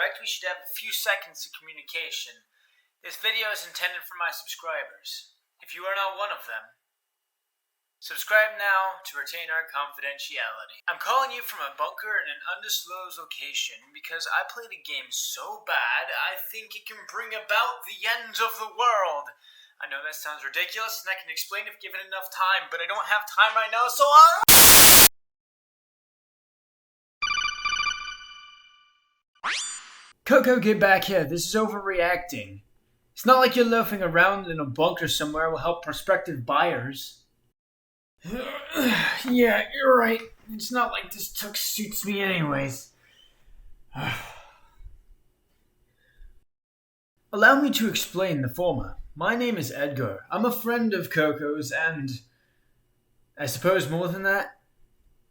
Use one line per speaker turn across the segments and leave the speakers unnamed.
correct, we should have a few seconds of communication. This video is intended for my subscribers. If you are not one of them, subscribe now to retain our confidentiality. I'm calling you from a bunker in an undisclosed location because I played a game so bad I think it can bring about the end of the world. I know that sounds ridiculous and I can explain if given enough time, but I don't have time right now, so Coco, get back here. This is overreacting. It's not like you're loafing around in a bunker somewhere will help prospective buyers. Yeah, you're right. It's not like this tux suits me anyways. Allow me to explain the former. My name is Edgar. I'm a friend of Coco's and I suppose more than that.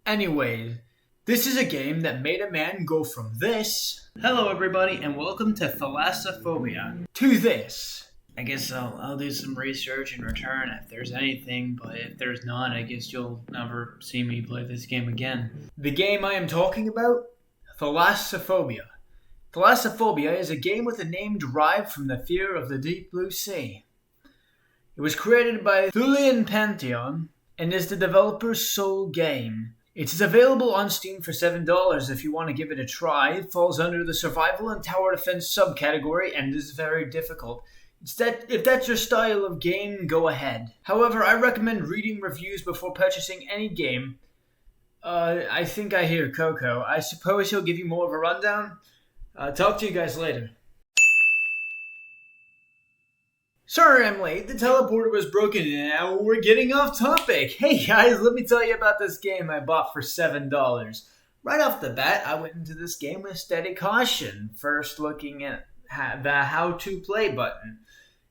Anyway, this is a game that made a man go from this. Hello everybody and welcome to Thelassophobia. To this. I guess I'll do some research in return if there's anything, but if there's not, I guess you'll never see me play this game again. The game I am talking about? Thelassophobia. Thelassophobia is a game with a name derived from the fear of the deep blue sea. It was created by Thulian Pantheon and is the developer's sole game. It is available on Steam for $7 if you want to give it a try. It falls under the survival and tower defense subcategory and is very difficult. If that's your style of game, go ahead. However, I recommend reading reviews before purchasing any game. I think I hear Coco. I suppose he'll give you more of a rundown. Talk to you guys later. Sorry I'm late, the teleporter was broken and now we're getting off topic. Hey guys, let me tell you about this game I bought for $7. Right off the bat, I went into this game with steady caution, first looking at the how to play button.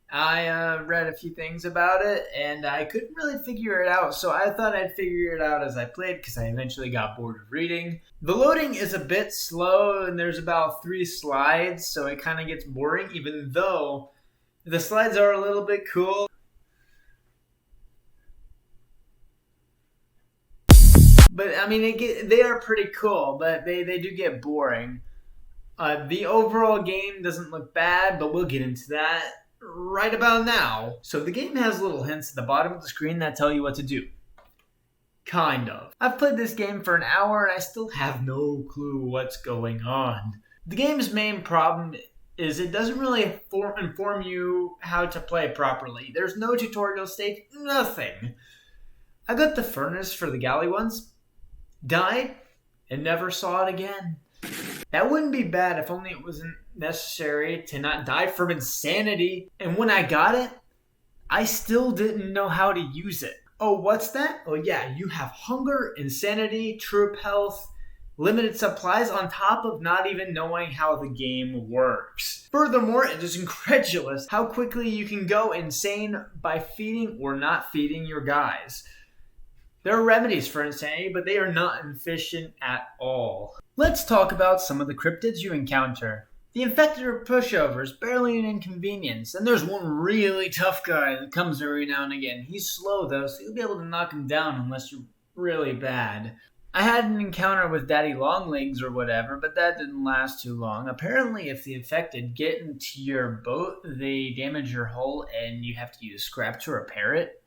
I read a few things about it and I couldn't really figure it out, so I thought I'd figure it out as I played because I eventually got bored of reading. The loading is a bit slow and there's about 3 slides, so it kind of gets boring even though the slides are a little bit cool. But I mean, they are pretty cool, but they do get boring. The overall game doesn't look bad, but we'll get into that right about now. So the game has little hints at the bottom of the screen that tell you what to do. Kind of. I've played this game for an hour and I still have no clue what's going on. The game's main problem is it doesn't really inform you how to play properly. There's no tutorial stage, nothing. I got the furnace for the galley once, died, and never saw it again. That wouldn't be bad if only it wasn't necessary to not die from insanity. And when I got it, I still didn't know how to use it. Oh, what's that? Oh yeah, you have hunger, insanity, troop health, limited supplies on top of not even knowing how the game works. Furthermore, it is incredulous how quickly you can go insane by feeding or not feeding your guys. There are remedies for insanity, but they are not efficient at all. Let's talk about some of the cryptids you encounter. The infected are pushovers, barely an inconvenience, and there's one really tough guy that comes every now and again. He's slow though, so you'll be able to knock him down unless you're really bad. I had an encounter with Daddy Longlegs or whatever, but that didn't last too long. Apparently, if the infected get into your boat, they damage your hull and you have to use scrap to repair it.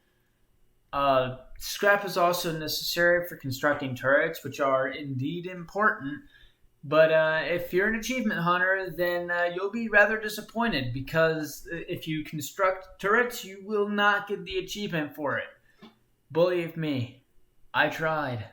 Scrap is also necessary for constructing turrets, which are indeed important. But if you're an achievement hunter, then you'll be rather disappointed because if you construct turrets, you will not get the achievement for it. Believe me, I tried.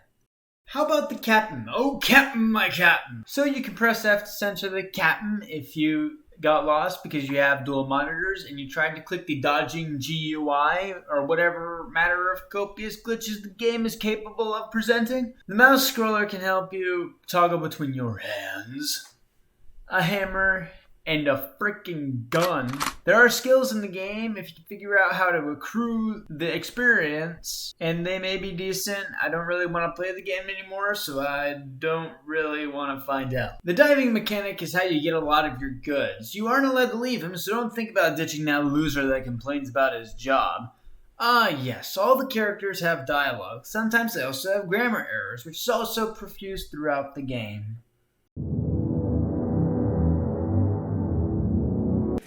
How about the captain? Oh, captain, my captain. So you can press F to censor the captain if you got lost because you have dual monitors and you tried to click the dodging GUI or whatever matter of copious glitches the game is capable of presenting. The mouse scroller can help you toggle between your hands, a hammer, and a freaking gun. There are skills in the game if you can figure out how to accrue the experience, and they may be decent. I don't really want to play the game anymore, so I don't really want to find out. The diving mechanic is how you get a lot of your goods. You aren't allowed to leave him, so don't think about ditching that loser that complains about his job. Ah yes, all the characters have dialogue. Sometimes they also have grammar errors, which is also profuse throughout the game.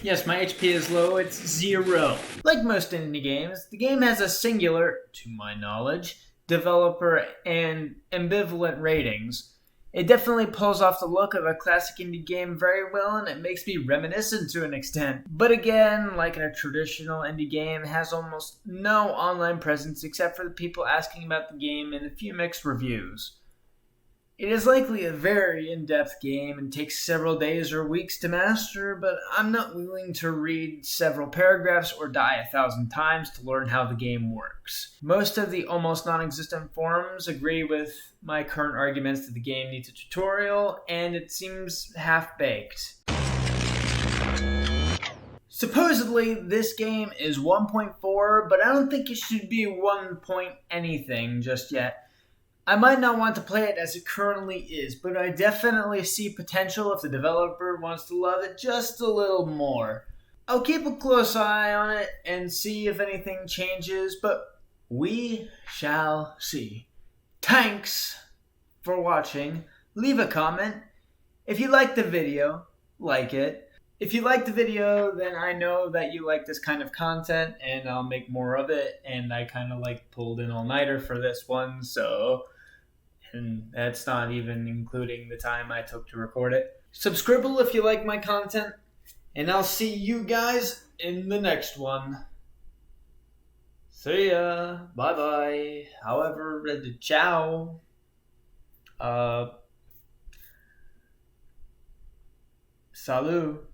Yes, my HP is low, it's 0. Like most indie games, the game has a singular, to my knowledge, developer and ambivalent ratings. It definitely pulls off the look of a classic indie game very well, and it makes me reminiscent to an extent. But again, like in a traditional indie game, it has almost no online presence except for the people asking about the game and a few mixed reviews. It is likely a very in-depth game and takes several days or weeks to master, but I'm not willing to read several paragraphs or die 1,000 times to learn how the game works. Most of the almost non-existent forums agree with my current arguments that the game needs a tutorial, and it seems half-baked. Supposedly, this game is 1.4, but I don't think it should be 1 point anything just yet. I might not want to play it as it currently is, but I definitely see potential if the developer wants to love it just a little more. I'll keep a close eye on it and see if anything changes, but we shall see. Thanks for watching. Leave a comment. If you liked the video, like it. If you liked the video, then I know that you like this kind of content, and I'll make more of it, and I kind of pulled an all-nighter for this one, so... and that's not even including the time I took to record it. Subscribe if you like my content, and I'll see you guys in the next one. See ya. Bye-bye. However, ciao. Salut.